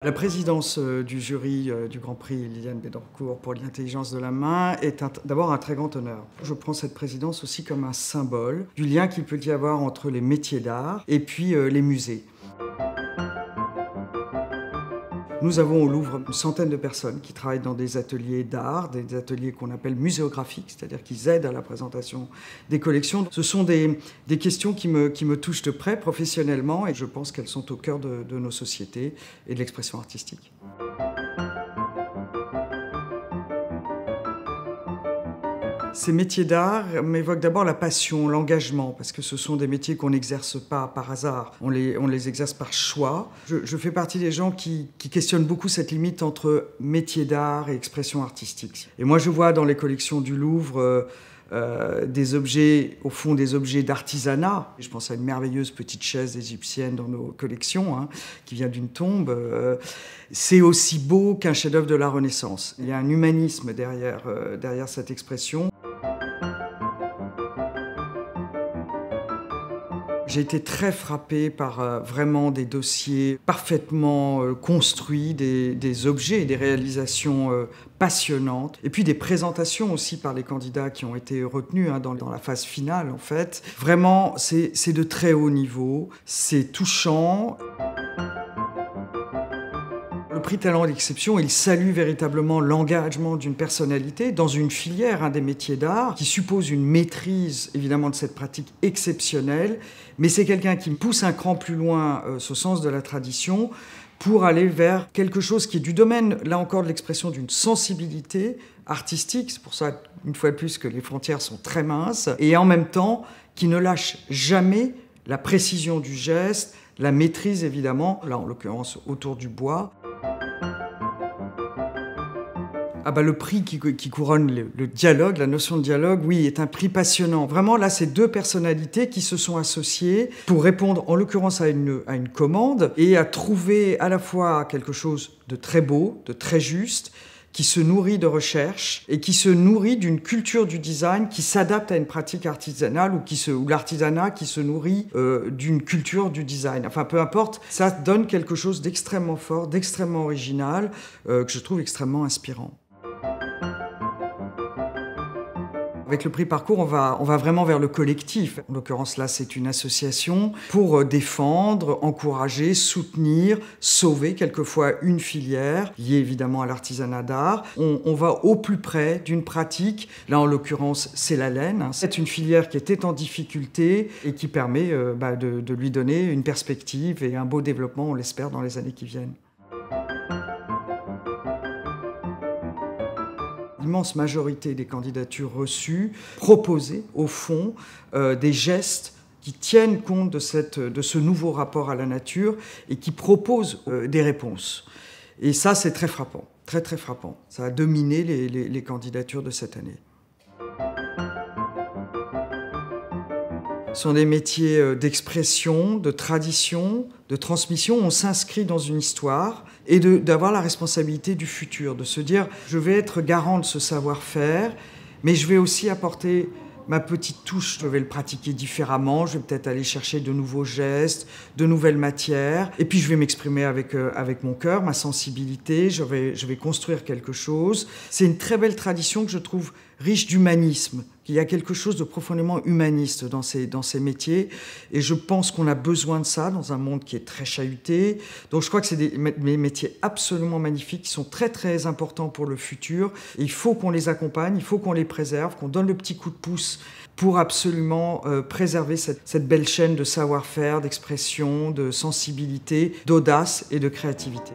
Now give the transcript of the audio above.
La présidence du jury du Grand Prix Liliane Bettencourt pour l'intelligence de la main est d'abord un très grand honneur. Je prends cette présidence aussi comme un symbole du lien qu'il peut y avoir entre les métiers d'art et puis les musées. Nous avons au Louvre une centaine de personnes qui travaillent dans des ateliers d'art, des ateliers qu'on appelle muséographiques, c'est-à-dire qu'ils aident à la présentation des collections. Ce sont des questions qui me touchent de près professionnellement et je pense qu'elles sont au cœur de nos sociétés et de l'expression artistique. Ces métiers d'art m'évoquent d'abord la passion, l'engagement, parce que ce sont des métiers qu'on n'exerce pas par hasard, on les exerce par choix. Je fais partie des gens qui questionnent beaucoup cette limite entre métier d'art et expression artistique. Et moi je vois dans les collections du Louvre des objets, au fond des objets d'artisanat. Je pense à une merveilleuse petite chaise égyptienne dans nos collections, qui vient d'une tombe. C'est aussi beau qu'un chef-d'œuvre de la Renaissance. Il y a un humanisme derrière cette expression. J'ai été très frappé par vraiment des dossiers parfaitement construits, des objets et des réalisations passionnantes. Et puis des présentations aussi par les candidats qui ont été retenus dans la phase finale en fait. Vraiment, c'est de très haut niveau, c'est touchant. Le prix Talent d'Exception, il salue véritablement l'engagement d'une personnalité dans une filière des métiers d'art qui suppose une maîtrise évidemment de cette pratique exceptionnelle, mais c'est quelqu'un qui pousse un cran plus loin ce sens de la tradition pour aller vers quelque chose qui est du domaine, là encore, de l'expression d'une sensibilité artistique. C'est pour ça, une fois de plus, que les frontières sont très minces, et en même temps, qui ne lâche jamais la précision du geste, la maîtrise évidemment, là en l'occurrence autour du bois. Le prix qui couronne le dialogue, la notion de dialogue, oui, est un prix passionnant. Vraiment, là, c'est deux personnalités qui se sont associées pour répondre, en l'occurrence, à une commande et à trouver à la fois quelque chose de très beau, de très juste, qui se nourrit de recherche et qui se nourrit d'une culture du design qui s'adapte à une pratique artisanale ou l'artisanat qui se nourrit d'une culture du design. Enfin, peu importe, ça donne quelque chose d'extrêmement fort, d'extrêmement original, que je trouve extrêmement inspirant. Avec le prix Parcours, on va vraiment vers le collectif. En l'occurrence, là, c'est une association pour défendre, encourager, soutenir, sauver quelquefois une filière liée évidemment à l'artisanat d'art. On va au plus près d'une pratique. Là, en l'occurrence, c'est la laine. C'est une filière qui était en difficulté et qui permet de lui donner une perspective et un beau développement, on l'espère, dans les années qui viennent. L'immense majorité des candidatures reçues proposaient, au fond, des gestes qui tiennent compte de ce nouveau rapport à la nature et qui proposent des réponses. Et ça, c'est très frappant, très très frappant. Ça a dominé les candidatures de cette année. Ce sont des métiers d'expression, de tradition, de transmission. On s'inscrit dans une histoire et d'avoir la responsabilité du futur, de se dire « je vais être garant de ce savoir-faire, mais je vais aussi apporter ma petite touche, je vais le pratiquer différemment, je vais peut-être aller chercher de nouveaux gestes, de nouvelles matières, et puis je vais m'exprimer avec mon cœur, ma sensibilité, je vais construire quelque chose. » C'est une très belle tradition que je trouve riche d'humanisme. Il y a quelque chose de profondément humaniste dans ces métiers, et je pense qu'on a besoin de ça dans un monde qui est très chahuté. Donc je crois que c'est des métiers absolument magnifiques, qui sont très très importants pour le futur. Et il faut qu'on les accompagne, il faut qu'on les préserve, qu'on donne le petit coup de pouce pour absolument préserver cette belle chaîne de savoir-faire, d'expression, de sensibilité, d'audace et de créativité.